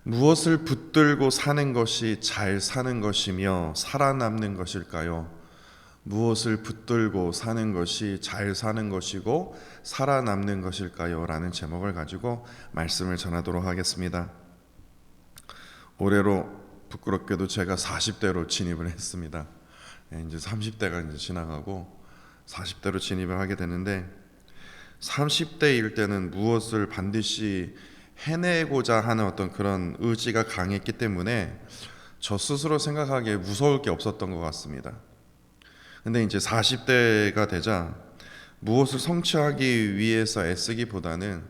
무엇을 붙들고 사는 것이 잘 사는 것이며 살아남는 것일까요? 무엇을 붙들고 사는 것이 잘 사는 것이고 살아남는 것일까요? 라는 제목을 가지고 말씀을 전하도록 하겠습니다. 올해로 부끄럽게도 제가 40대로 진입을 했습니다. 이제 30대가 이제 지나가고 40대로 진입을 하게 되는데, 30대일 때는 무엇을 반드시 해내고자 하는 어떤 그런 의지가 강했기 때문에 저 스스로 생각하기에 무서울 게 없었던 것 같습니다. 근데 이제 40대가 되자 무엇을 성취하기 위해서 애쓰기보다는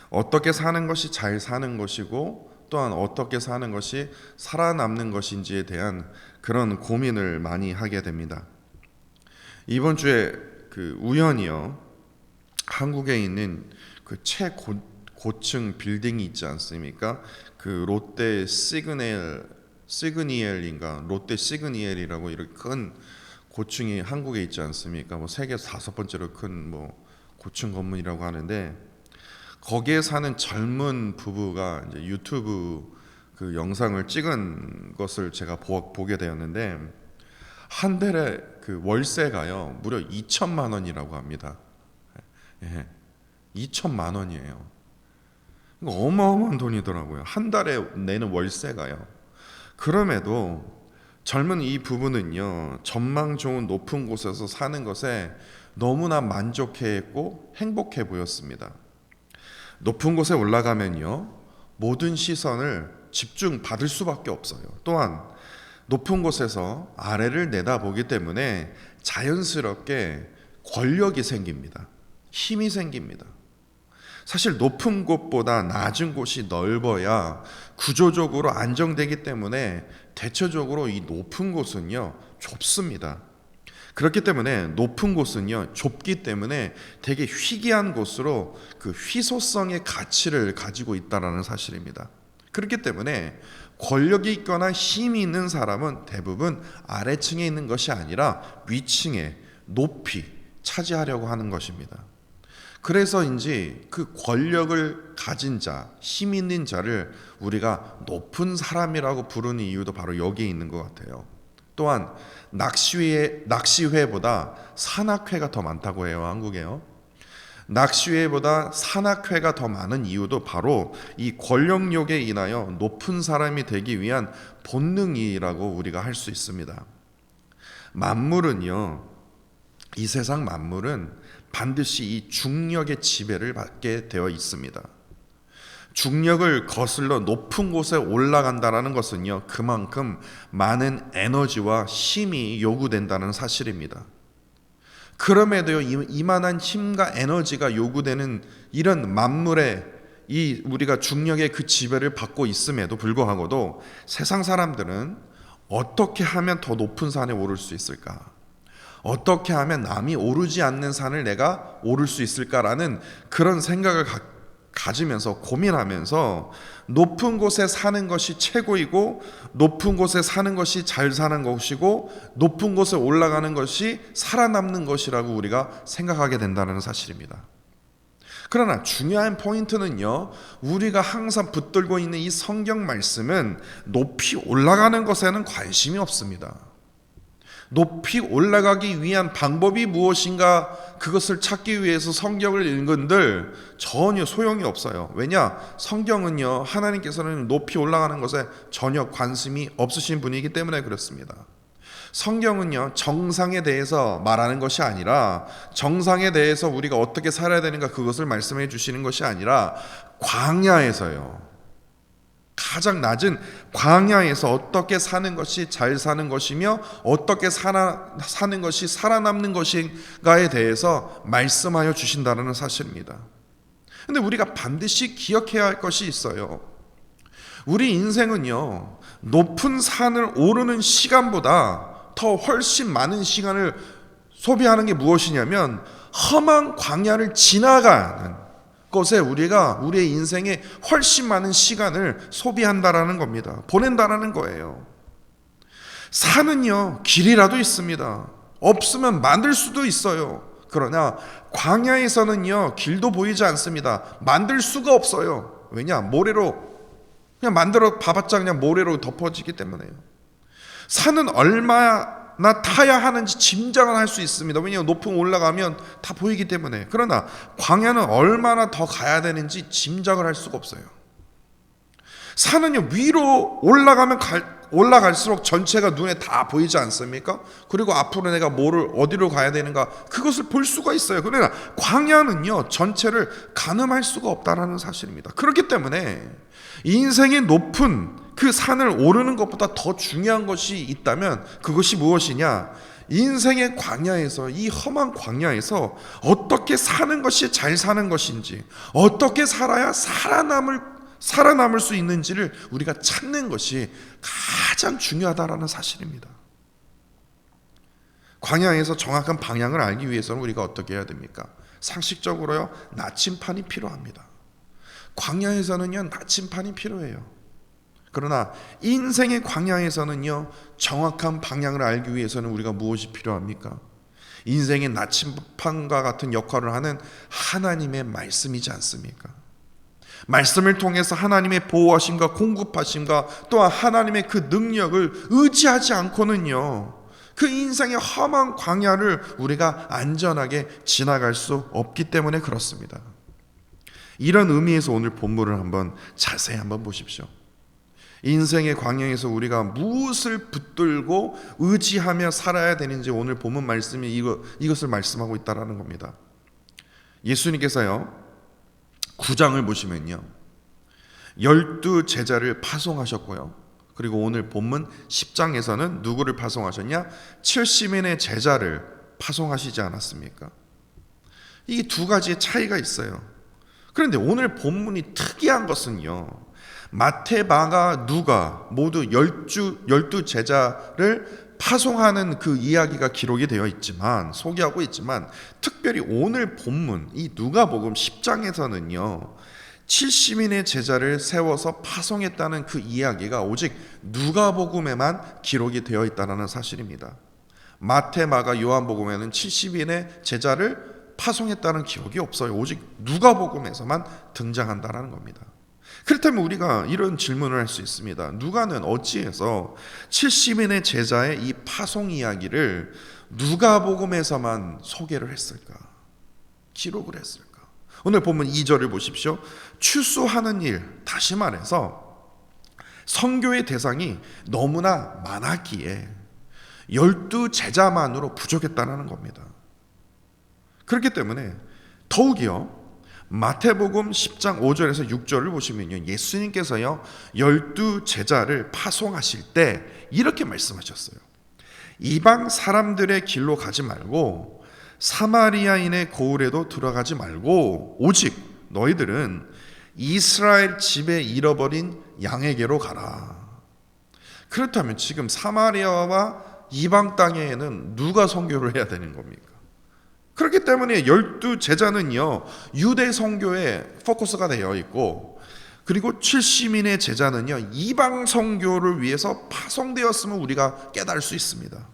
어떻게 사는 것이 잘 사는 것이고 또한 어떻게 사는 것이 살아남는 것인지에 대한 그런 고민을 많이 하게 됩니다. 이번 주에 우연히요, 한국에 있는 그 최고층 빌딩이 있지 않습니까? 그 롯데 시그니엘이라고 이렇게 큰 고층이 한국에 있지 않습니까? 세계에서 5번째로 큰 고층 건물이라고 하는데, 거기에 사는 젊은 부부가 이제 유튜브 그 영상을 찍은 것을 제가 보게 되었는데, 한 달에 그 월세가요 무려 2천만 원이라고 합니다. 2천만 원이에요. 어마어마한 돈이더라고요. 한 달에 내는 월세가요. 그럼에도 젊은 이 부부는요, 전망 좋은 높은 곳에서 사는 것에 너무나 만족해했고 행복해 보였습니다. 높은 곳에 올라가면요, 모든 시선을 집중받을 수밖에 없어요. 또한 높은 곳에서 아래를 내다보기 때문에 자연스럽게 권력이 생깁니다. 힘이 생깁니다. 사실 높은 곳보다 낮은 곳이 넓어야 구조적으로 안정되기 때문에 대체적으로 이 높은 곳은요 좁습니다. 그렇기 때문에 높은 곳은요 좁기 때문에 되게 희귀한 곳으로 그 희소성의 가치를 가지고 있다는 사실입니다. 그렇기 때문에 권력이 있거나 힘이 있는 사람은 대부분 아래층에 있는 것이 아니라 위층에 높이 차지하려고 하는 것입니다. 그래서인지 그 권력을 가진 자, 힘 있는 자를 우리가 높은 사람이라고 부르는 이유도 바로 여기에 있는 것 같아요. 또한 낚시회보다 산악회가 더 많다고 해요, 한국에요. 낚시회보다 산악회가 더 많은 이유도 바로 이 권력욕에 인하여 높은 사람이 되기 위한 본능이라고 우리가 할 수 있습니다. 만물은요, 이 세상 만물은 반드시 이 중력의 지배를 받게 되어 있습니다. 중력을 거슬러 높은 곳에 올라간다는 것은요, 그만큼 많은 에너지와 힘이 요구된다는 사실입니다. 그럼에도 이만한 힘과 에너지가 요구되는 이런 만물의 우리가 중력의 그 지배를 받고 있음에도 불구하고도 세상 사람들은 어떻게 하면 더 높은 산에 오를 수 있을까? 어떻게 하면 남이 오르지 않는 산을 내가 오를 수 있을까라는 그런 생각을 가지면서 고민하면서 높은 곳에 사는 것이 최고이고, 높은 곳에 사는 것이 잘 사는 것이고, 높은 곳에 올라가는 것이 살아남는 것이라고 우리가 생각하게 된다는 사실입니다. 그러나 중요한 포인트는요, 우리가 항상 붙들고 있는 이 성경 말씀은 높이 올라가는 것에는 관심이 없습니다. 높이 올라가기 위한 방법이 무엇인가, 그것을 찾기 위해서 성경을 읽은들 전혀 소용이 없어요. 왜냐? 성경은요, 하나님께서는 높이 올라가는 것에 전혀 관심이 없으신 분이기 때문에 그렇습니다. 성경은요, 정상에 대해서 말하는 것이 아니라, 정상에 대해서 우리가 어떻게 살아야 되는가 그것을 말씀해 주시는 것이 아니라, 광야에서요, 가장 낮은 광야에서 어떻게 사는 것이 잘 사는 것이며 어떻게 사는 것이 살아남는 것인가에 대해서 말씀하여 주신다는 사실입니다. 근데 우리가 반드시 기억해야 할 것이 있어요. 우리 인생은요, 높은 산을 오르는 시간보다 더 훨씬 많은 시간을 소비하는 게 무엇이냐면, 험한 광야를 지나가는 것에 우리가 우리의 인생에 훨씬 많은 시간을 소비한다라는 겁니다. 보낸다라는 거예요. 산은요, 길이라도 있습니다. 없으면 만들 수도 있어요. 그러나 광야에서는요, 길도 보이지 않습니다. 만들 수가 없어요. 왜냐? 모래로 그냥 만들어 봐봤자 그냥 모래로 덮어지기 때문에요. 산은 얼마나 타야 하는지 짐작은 할 수 있습니다. 왜냐하면 높은 올라가면 다 보이기 때문에. 그러나 광야는 얼마나 더 가야 되는지 짐작을 할 수가 없어요. 산은요, 위로 올라갈수록 전체가 눈에 다 보이지 않습니까? 그리고 앞으로 내가 어디로 가야 되는가, 그것을 볼 수가 있어요. 그러나 광야는요, 전체를 가늠할 수가 없다라는 사실입니다. 그렇기 때문에 인생의 높은 그 산을 오르는 것보다 더 중요한 것이 있다면 그것이 무엇이냐? 인생의 광야에서, 이 험한 광야에서 어떻게 사는 것이 잘 사는 것인지, 어떻게 살아야 살아남을 수 있는지를 우리가 찾는 것이 가장 중요하다라는 사실입니다. 광야에서 정확한 방향을 알기 위해서는 우리가 어떻게 해야 됩니까? 상식적으로요, 나침판이 필요합니다. 광야에서는요, 나침판이 필요해요. 그러나 인생의 광야에서는요, 정확한 방향을 알기 위해서는 우리가 무엇이 필요합니까? 인생의 나침판과 같은 역할을 하는 하나님의 말씀이지 않습니까? 말씀을 통해서 하나님의 보호하심과 공급하심과 또한 하나님의 그 능력을 의지하지 않고는요, 그 인생의 험한 광야를 우리가 안전하게 지나갈 수 없기 때문에 그렇습니다. 이런 의미에서 오늘 본문을 한번 자세히 한번 보십시오. 인생의 광야에서 우리가 무엇을 붙들고 의지하며 살아야 되는지 오늘 본문 말씀이 이것을 말씀하고 있다라는 겁니다. 예수님께서요, 9장을 보시면요, 12 제자를 파송하셨고요, 그리고 오늘 본문 10장에서는 누구를 파송하셨냐? 70인의 제자를 파송하시지 않았습니까? 이 두 가지의 차이가 있어요. 그런데 오늘 본문이 특이한 것은요, 마태, 마가, 누가 모두 12 제자를 파송하는 그 이야기가 기록이 되어 있지만, 소개하고 있지만, 특별히 오늘 본문 이 누가복음 10장에서는요 70인의 제자를 세워서 파송했다는 그 이야기가 오직 누가복음에만 기록이 되어 있다는 사실입니다. 마태, 마가, 요한복음에는 70인의 제자를 파송했다는 기록이 없어요. 오직 누가복음에서만 등장한다는 겁니다. 그렇다면 우리가 이런 질문을 할 수 있습니다. 누가는 어찌해서 70인의 제자의 이 파송 이야기를 누가복음에서만 소개를 했을까? 기록을 했을까? 오늘 보면 2절을 보십시오. 추수하는 일, 다시 말해서 선교의 대상이 너무나 많았기에 12 제자만으로 부족했다는 겁니다. 그렇기 때문에 더욱이요, 마태복음 10장 5절에서 6절을 보시면요, 예수님께서요 12 제자를 파송하실 때 이렇게 말씀하셨어요. 이방 사람들의 길로 가지 말고 사마리아인의 고을에도 들어가지 말고 오직 너희들은 이스라엘 집에 잃어버린 양에게로 가라. 그렇다면 지금 사마리아와 이방 땅에는 누가 선교를 해야 되는 겁니까? 그렇기 때문에 12 제자는요 유대 선교에 포커스가 되어 있고, 그리고 70인의 제자는요 이방 선교를 위해서 파송되었음을 우리가 깨달을 수 있습니다.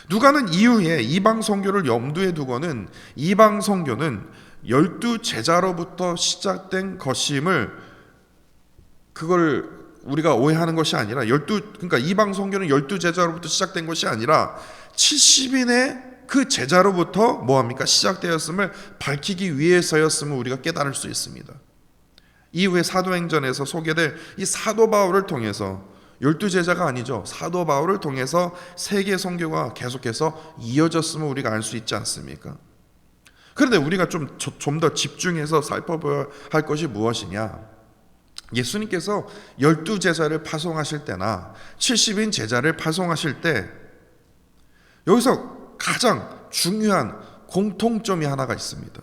누가는 이후에 이방 선교를 염두에 두고는 이방 선교는 12 제자로부터 시작된 것임을, 그걸 우리가 오해하는 것이 아니라 그러니까 이방 선교는 12 제자로부터 시작된 것이 아니라 70인의 그 제자로부터 뭐합니까? 시작되었음을 밝히기 위해서였음을 우리가 깨달을 수 있습니다. 이후에 사도행전에서 소개될 이 사도 바울을 통해서 12 제자가 아니죠, 사도 바울을 통해서 세계 선교가 계속해서 이어졌음을 우리가 알 수 있지 않습니까? 그런데 우리가 좀 더 집중해서 살펴봐야 할 것이 무엇이냐? 예수님께서 12 제자를 파송하실 때나 70인 제자를 파송하실 때 여기서 가장 중요한 공통점이 하나가 있습니다.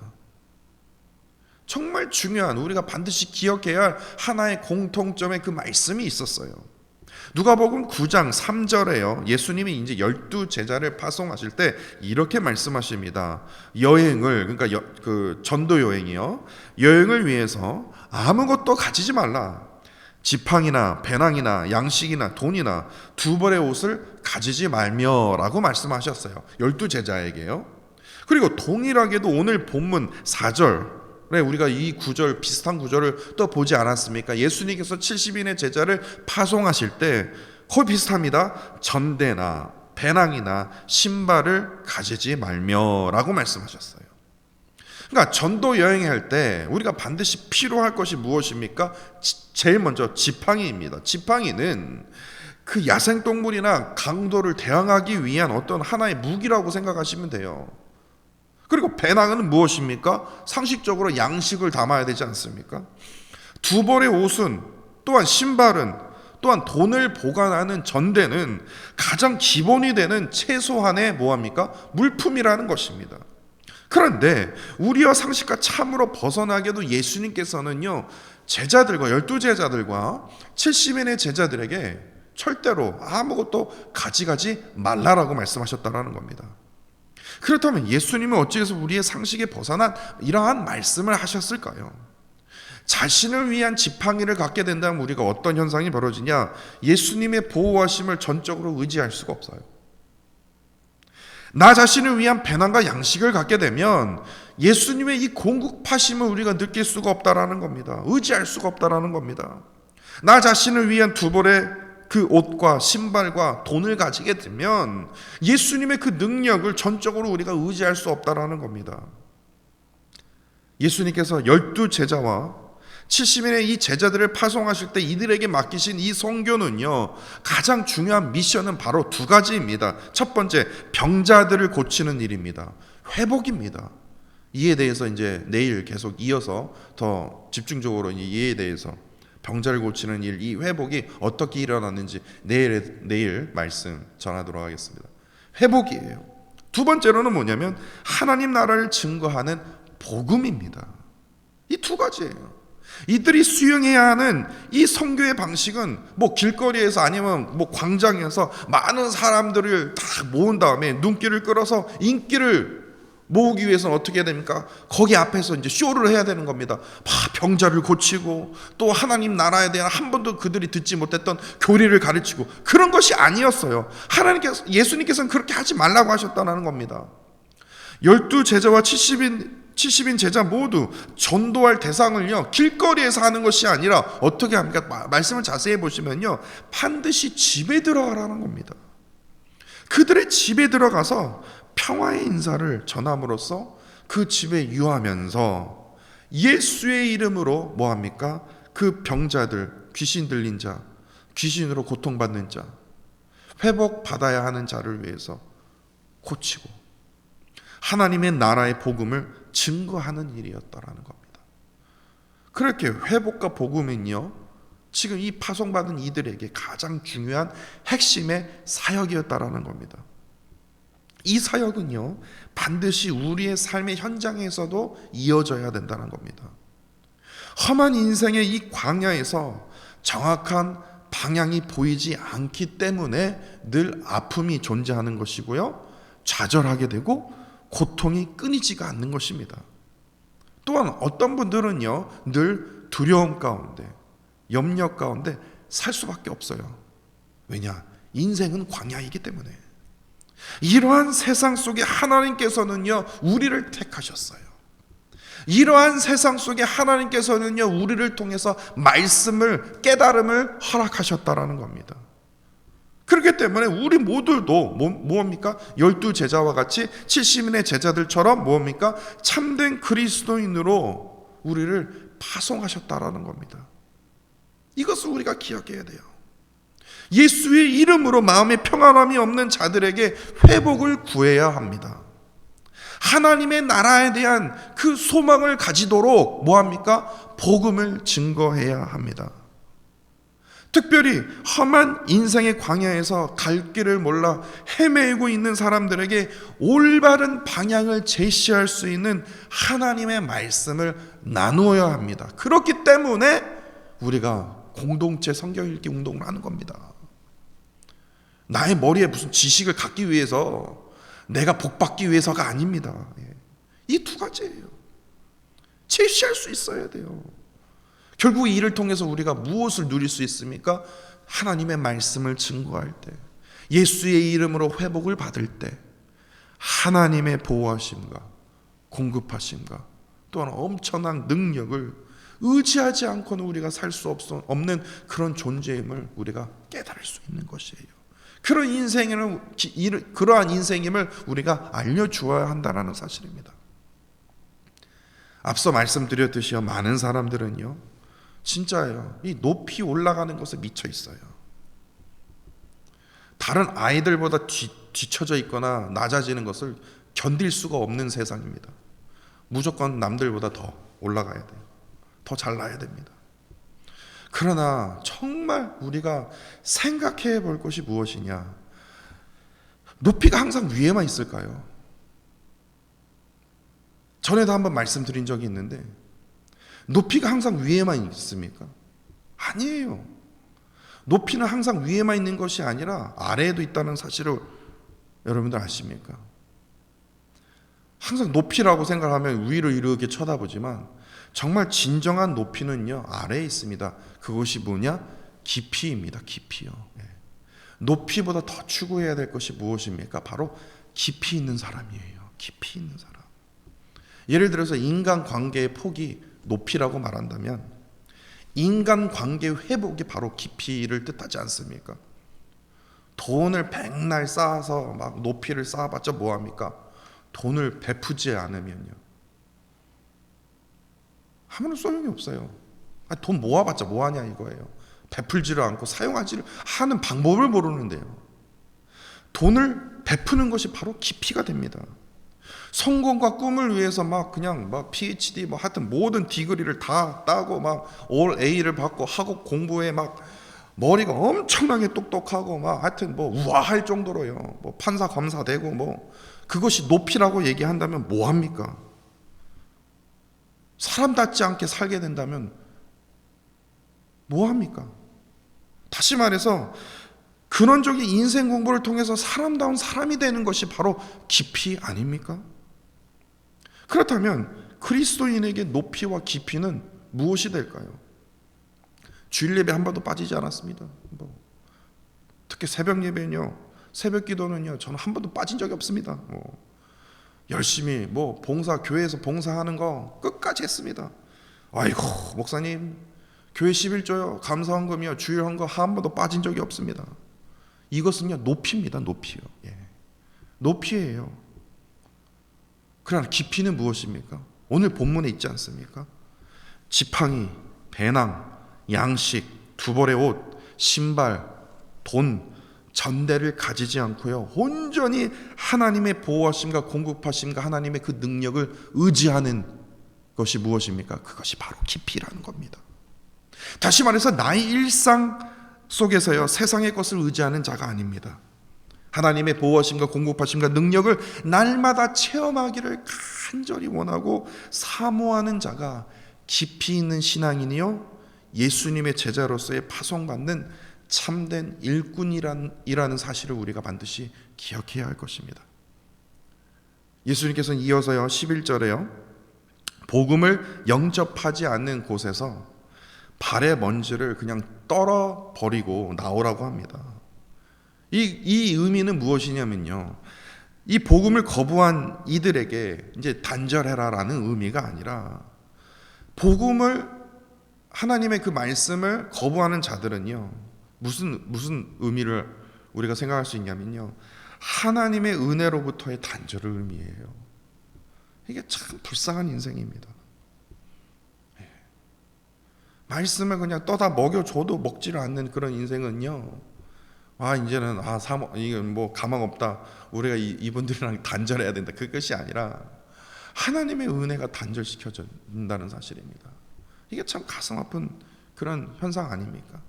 정말 중요한, 우리가 반드시 기억해야 할 하나의 공통점의 그 말씀이 있었어요. 누가복음 9장 3절에요. 예수님이 이제 12 제자를 파송하실 때 이렇게 말씀하십니다. 여행을, 그러니까 그 전도 여행이요, 여행을 위해서 아무것도 가지지 말라. 지팡이나 배낭이나 양식이나 돈이나 두 벌의 옷을 가지지 말며라고 말씀하셨어요. 12 제자에게요. 그리고 동일하게도 오늘 본문 4절 우리가 이 구절, 비슷한 구절을 또 보지 않았습니까? 예수님께서 70인의 제자를 파송하실 때 거의 비슷합니다. 전대나 배낭이나 신발을 가지지 말며라고 말씀하셨어요. 그러니까 전도 여행할 때 우리가 반드시 필요할 것이 무엇입니까? 제일 먼저 지팡이입니다. 지팡이는 그 야생동물이나 강도를 대항하기 위한 어떤 하나의 무기라고 생각하시면 돼요. 그리고 배낭은 무엇입니까? 상식적으로 양식을 담아야 되지 않습니까? 두 벌의 옷은, 또한 신발은, 또한 돈을 보관하는 전대는 가장 기본이 되는 최소한의 뭐합니까? 물품이라는 것입니다. 그런데 우리와 상식과 참으로 벗어나게도 예수님께서는요, 제자들과 12제자들과 70인의 제자들에게 절대로 아무것도 가져가지 말라라고 말씀하셨다는 겁니다. 그렇다면 예수님은 어찌해서 우리의 상식에 벗어난 이러한 말씀을 하셨을까요? 자신을 위한 지팡이를 갖게 된다면 우리가 어떤 현상이 벌어지냐? 예수님의 보호하심을 전적으로 의지할 수가 없어요. 나 자신을 위한 배낭과 양식을 갖게 되면 예수님의 이 공급하심을 우리가 느낄 수가 없다라는 겁니다. 의지할 수가 없다라는 겁니다. 나 자신을 위한 두 벌의 그 옷과 신발과 돈을 가지게 되면 예수님의 그 능력을 전적으로 우리가 의지할 수 없다라는 겁니다. 예수님께서 12제자와 70인의 이 제자들을 파송하실 때 이들에게 맡기신 이 선교는요, 가장 중요한 미션은 바로 두 가지입니다. 첫 번째, 병자들을 고치는 일입니다. 회복입니다. 이에 대해서 이제 내일 계속 이어서 더 집중적으로 이에 대해서 병자를 고치는 일, 이 회복이 어떻게 일어났는지 내일 말씀 전하도록 하겠습니다. 회복이에요. 두 번째로는 뭐냐면 하나님 나라를 증거하는 복음입니다. 이 두 가지예요. 이들이 수용해야 하는 이 선교의 방식은 뭐 길거리에서 아니면 뭐 광장에서 많은 사람들을 다 모은 다음에 눈길을 끌어서 인기를 모으기 위해서는 어떻게 해야 됩니까? 거기 앞에서 이제 쇼를 해야 되는 겁니다. 병자를 고치고 또 하나님 나라에 대한 한 번도 그들이 듣지 못했던 교리를 가르치고 그런 것이 아니었어요. 예수님께서는 그렇게 하지 말라고 하셨다는 겁니다. 12제자와 70인 제자 모두 전도할 대상을요, 길거리에서 하는 것이 아니라 어떻게 합니까? 말씀을 자세히 보시면요, 반드시 집에 들어가라는 겁니다. 그들의 집에 들어가서 평화의 인사를 전함으로써 그 집에 유하면서 예수의 이름으로 뭐합니까? 그 병자들, 귀신 들린 자, 귀신으로 고통받는 자, 회복받아야 하는 자를 위해서 고치고 하나님의 나라의 복음을 증거하는 일이었다라는 겁니다. 그렇게 회복과 복음은요, 지금 이 파송받은 이들에게 가장 중요한 핵심의 사역이었다라는 겁니다. 이 사역은요, 반드시 우리의 삶의 현장에서도 이어져야 된다는 겁니다. 험한 인생의 이 광야에서 정확한 방향이 보이지 않기 때문에 늘 아픔이 존재하는 것이고요, 좌절하게 되고 고통이 끊이지가 않는 것입니다. 또한 어떤 분들은요, 늘 두려움 가운데, 염려 가운데 살 수밖에 없어요. 왜냐? 인생은 광야이기 때문에. 이러한 세상 속에 하나님께서는요, 우리를 택하셨어요. 이러한 세상 속에 하나님께서는요, 우리를 통해서 말씀을, 깨달음을 허락하셨다라는 겁니다. 그렇기 때문에 우리 모두도 뭐합니까? 12제자와 같이 70인의 제자들처럼 뭐합니까? 참된 그리스도인으로 우리를 파송하셨다라는 겁니다. 이것을 우리가 기억해야 돼요. 예수의 이름으로 마음에 평안함이 없는 자들에게 회복을 구해야 합니다. 하나님의 나라에 대한 그 소망을 가지도록 뭐합니까? 복음을 증거해야 합니다. 특별히 험한 인생의 광야에서 갈 길을 몰라 헤매고 있는 사람들에게 올바른 방향을 제시할 수 있는 하나님의 말씀을 나누어야 합니다. 그렇기 때문에 우리가 공동체 성경 읽기 운동을 하는 겁니다. 나의 머리에 무슨 지식을 갖기 위해서, 내가 복받기 위해서가 아닙니다. 이 두 가지예요. 제시할 수 있어야 돼요. 결국 이를 통해서 우리가 무엇을 누릴 수 있습니까? 하나님의 말씀을 증거할 때, 예수의 이름으로 회복을 받을 때, 하나님의 보호하심과 공급하심과 또한 엄청난 능력을 의지하지 않고는 우리가 살 수 없는 그런 존재임을 우리가 깨달을 수 있는 것이에요. 그러한 인생임을 우리가 알려주어야 한다는 사실입니다. 앞서 말씀드렸듯이요, 많은 사람들은요 진짜예요, 이 높이 올라가는 것에 미쳐 있어요. 다른 아이들보다 뒤처져 있거나 낮아지는 것을 견딜 수가 없는 세상입니다. 무조건 남들보다 더 올라가야 돼요. 더 잘나야 됩니다. 그러나 정말 우리가 생각해 볼 것이 무엇이냐, 높이가 항상 위에만 있을까요? 전에도 한번 말씀드린 적이 있는데, 높이가 항상 위에만 있습니까? 아니에요. 높이는 항상 위에만 있는 것이 아니라 아래에도 있다는 사실을 여러분들 아십니까? 항상 높이라고 생각하면 위를 이렇게 쳐다보지만 정말 진정한 높이는요 아래에 있습니다. 그것이 뭐냐? 깊이입니다. 깊이요. 높이보다 더 추구해야 될 것이 무엇입니까? 바로 깊이 있는 사람이에요. 깊이 있는 사람. 예를 들어서 인간관계의 폭이 높이라고 말한다면 인간관계 회복이 바로 깊이를 뜻하지 않습니까? 돈을 백날 쌓아서 막 높이를 쌓아봤자 뭐합니까? 돈을 베푸지 않으면요 아무런 소용이 없어요. 돈 모아봤자 뭐하냐 이거예요. 베풀지를 않고 사용하지를 하는 방법을 모르는데요. 돈을 베푸는 것이 바로 깊이가 됩니다. 성공과 꿈을 위해서 막 그냥 막 PhD 뭐 하여튼 모든 디그리를 다 따고 막 올 A를 받고 학업 공부에 막 머리가 엄청나게 똑똑하고 막 하여튼 뭐 우아할 정도로요. 뭐 판사 검사 되고 뭐 그것이 높이라고 얘기한다면 뭐 합니까? 사람답지 않게 살게 된다면 뭐 합니까? 다시 말해서 근원적인 인생 공부를 통해서 사람다운 사람이 되는 것이 바로 깊이 아닙니까? 그렇다면 그리스도인에게 높이와 깊이는 무엇이 될까요? 주일 예배 한 번도 빠지지 않았습니다. 특히 새벽 예배는요, 새벽 기도는요, 저는 한 번도 빠진 적이 없습니다. 열심히 교회에서 봉사하는 거 끝까지 했습니다. 아이고 목사님 교회 11조요, 감사헌금이요, 주일 헌금 한 번도 빠진 적이 없습니다. 이것은요 높이입니다. 높이요. 높이예요. 그러나 깊이는 무엇입니까? 오늘 본문에 있지 않습니까? 지팡이, 배낭, 양식, 두 벌의 옷, 신발, 돈, 전대를 가지지 않고요 온전히 하나님의 보호하심과 공급하심과 하나님의 그 능력을 의지하는 것이 무엇입니까? 그것이 바로 깊이라는 겁니다. 다시 말해서 나의 일상 속에서요 세상의 것을 의지하는 자가 아닙니다. 하나님의 보호하심과 공급하심과 능력을 날마다 체험하기를 간절히 원하고 사모하는 자가 깊이 있는 신앙인이요 예수님의 제자로서의 파송받는 참된 일꾼이라는 사실을 우리가 반드시 기억해야 할 것입니다. 예수님께서는 이어서요 11절에요 복음을 영접하지 않는 곳에서 발의 먼지를 그냥 떨어버리고 나오라고 합니다. 이 의미는 무엇이냐면요, 이 복음을 거부한 이들에게 이제 단절해라라는 의미가 아니라, 복음을 하나님의 그 말씀을 거부하는 자들은요 무슨 의미를 우리가 생각할 수 있냐면요, 하나님의 은혜로부터의 단절을 의미해요. 이게 참 불쌍한 인생입니다. 말씀을 그냥 떠다 먹여줘도 먹지를 않는 그런 인생은요, 이제는 이건 뭐 가망 없다, 우리가 이분들이랑 단절해야 된다, 그것이 아니라 하나님의 은혜가 단절시켜진다는 사실입니다. 이게 참 가슴 아픈 그런 현상 아닙니까?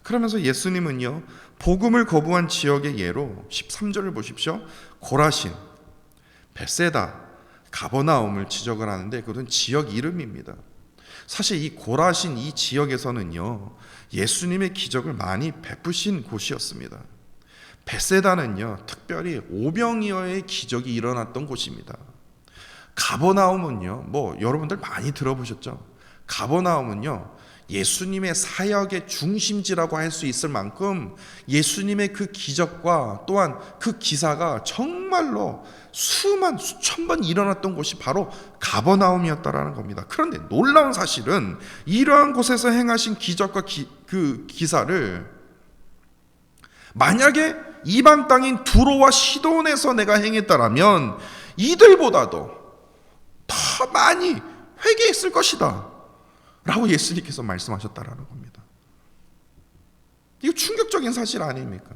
그러면서 예수님은요 복음을 거부한 지역의 예로 13절을 보십시오. 고라신, 벳세다, 가버나움을 지적을 하는데 그것은 지역 이름입니다. 사실 이 고라신 이 지역에서는요 예수님의 기적을 많이 베푸신 곳이었습니다. 벳세다는요 특별히 오병이어의 기적이 일어났던 곳입니다. 가버나움은요 여러분들 많이 들어보셨죠? 가버나움은요 예수님의 사역의 중심지라고 할 수 있을 만큼 예수님의 그 기적과 또한 그 기사가 정말로 수천 번 일어났던 곳이 바로 가버나움이었다라는 겁니다. 그런데 놀라운 사실은 이러한 곳에서 행하신 기적과 그 기사를 만약에 이방 땅인 두로와 시돈에서 내가 행했다라면 이들보다도 더 많이 회개했을 것이다 라고 예수님께서 말씀하셨다라는 겁니다. 이거 충격적인 사실 아닙니까?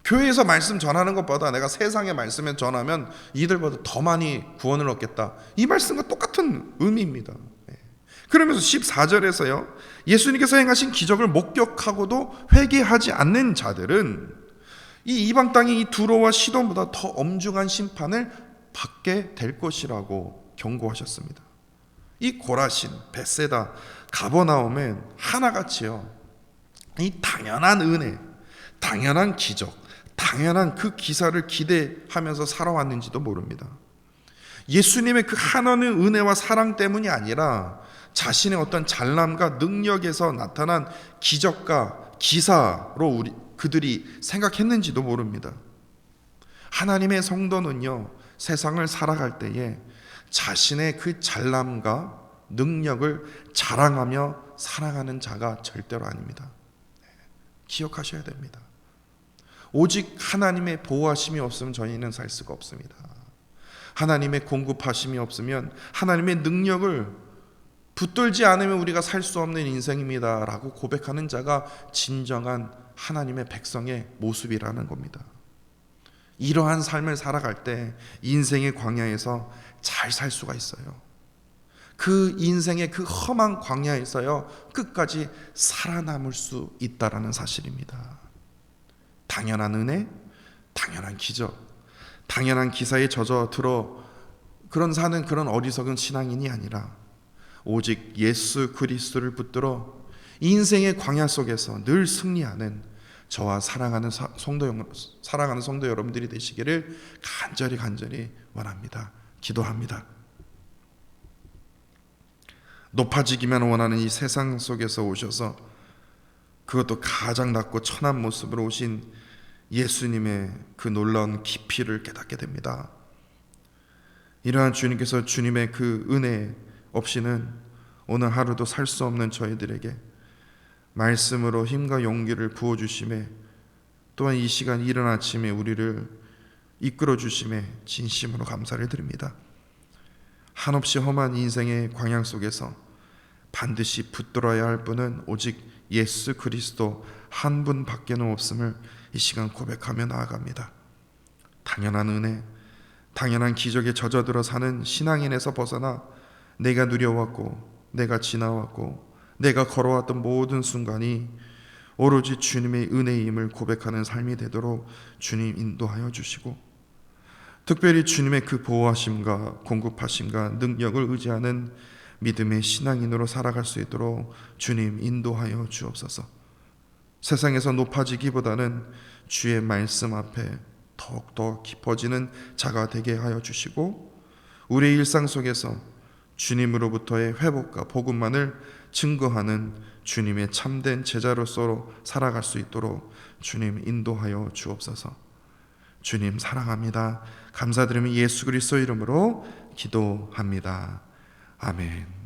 교회에서 말씀 전하는 것보다 내가 세상의 말씀을 전하면 이들보다 더 많이 구원을 얻겠다, 이 말씀과 똑같은 의미입니다. 그러면서 14절에서요, 예수님께서 행하신 기적을 목격하고도 회개하지 않는 자들은 이 이방 땅의 이 두로와 시돈보다 더 엄중한 심판을 받게 될 것이라고 경고하셨습니다. 이 고라신, 벳세다, 가버나움은 하나같이요, 이 당연한 은혜, 당연한 기적, 당연한 그 기사를 기대하면서 살아왔는지도 모릅니다. 예수님의 그 한없는 은혜와 사랑 때문이 아니라 자신의 어떤 잘남과 능력에서 나타난 기적과 기사로 그들이 생각했는지도 모릅니다. 하나님의 성도는요, 세상을 살아갈 때에 자신의 그 잘남과 능력을 자랑하며 살아가는 자가 절대로 아닙니다. 기억하셔야 됩니다. 오직 하나님의 보호하심이 없으면 저희는 살 수가 없습니다. 하나님의 공급하심이 없으면, 하나님의 능력을 붙들지 않으면 우리가 살 수 없는 인생입니다 라고 고백하는 자가 진정한 하나님의 백성의 모습이라는 겁니다. 이러한 삶을 살아갈 때 인생의 광야에서 잘 살 수가 있어요. 그 인생의 그 험한 광야에서요, 끝까지 살아남을 수 있다라는 사실입니다. 당연한 은혜, 당연한 기적, 당연한 기사에 젖어들어 그런 사는 그런 어리석은 신앙인이 아니라 오직 예수 그리스도를 붙들어 인생의 광야 속에서 늘 승리하는 저와 사랑하는 성도 여러분들이 되시기를 간절히 원합니다. 기도합니다. 높아지기만 원하는 이 세상 속에서 오셔서, 그것도 가장 낮고 천한 모습으로 오신 예수님의 그 놀라운 깊이를 깨닫게 됩니다. 이러한 주님께서 주님의 그 은혜 없이는 오늘 하루도 살 수 없는 저희들에게 말씀으로 힘과 용기를 부어주심에, 또한 이 시간 이른 아침에 우리를 이끌어 주심에 진심으로 감사를 드립니다. 한없이 험한 인생의 광야 속에서 반드시 붙들어야 할 분은 오직 예수 그리스도 한 분밖에는 없음을 이 시간 고백하며 나아갑니다. 당연한 은혜, 당연한 기적에 젖어들어 사는 신앙인에서 벗어나 내가 누려왔고, 내가 지나왔고, 내가 걸어왔던 모든 순간이 오로지 주님의 은혜임을 고백하는 삶이 되도록 주님 인도하여 주시고, 특별히 주님의 그 보호하심과 공급하심과 능력을 의지하는 믿음의 신앙인으로 살아갈 수 있도록 주님 인도하여 주옵소서. 세상에서 높아지기보다는 주의 말씀 앞에 더욱더 깊어지는 자가 되게 하여 주시고, 우리의 일상 속에서 주님으로부터의 회복과 복음만을 증거하는 주님의 참된 제자로서 살아갈 수 있도록 주님 인도하여 주옵소서. 주님 사랑합니다. 감사드리며 예수 그리스도 이름으로 기도합니다. 아멘.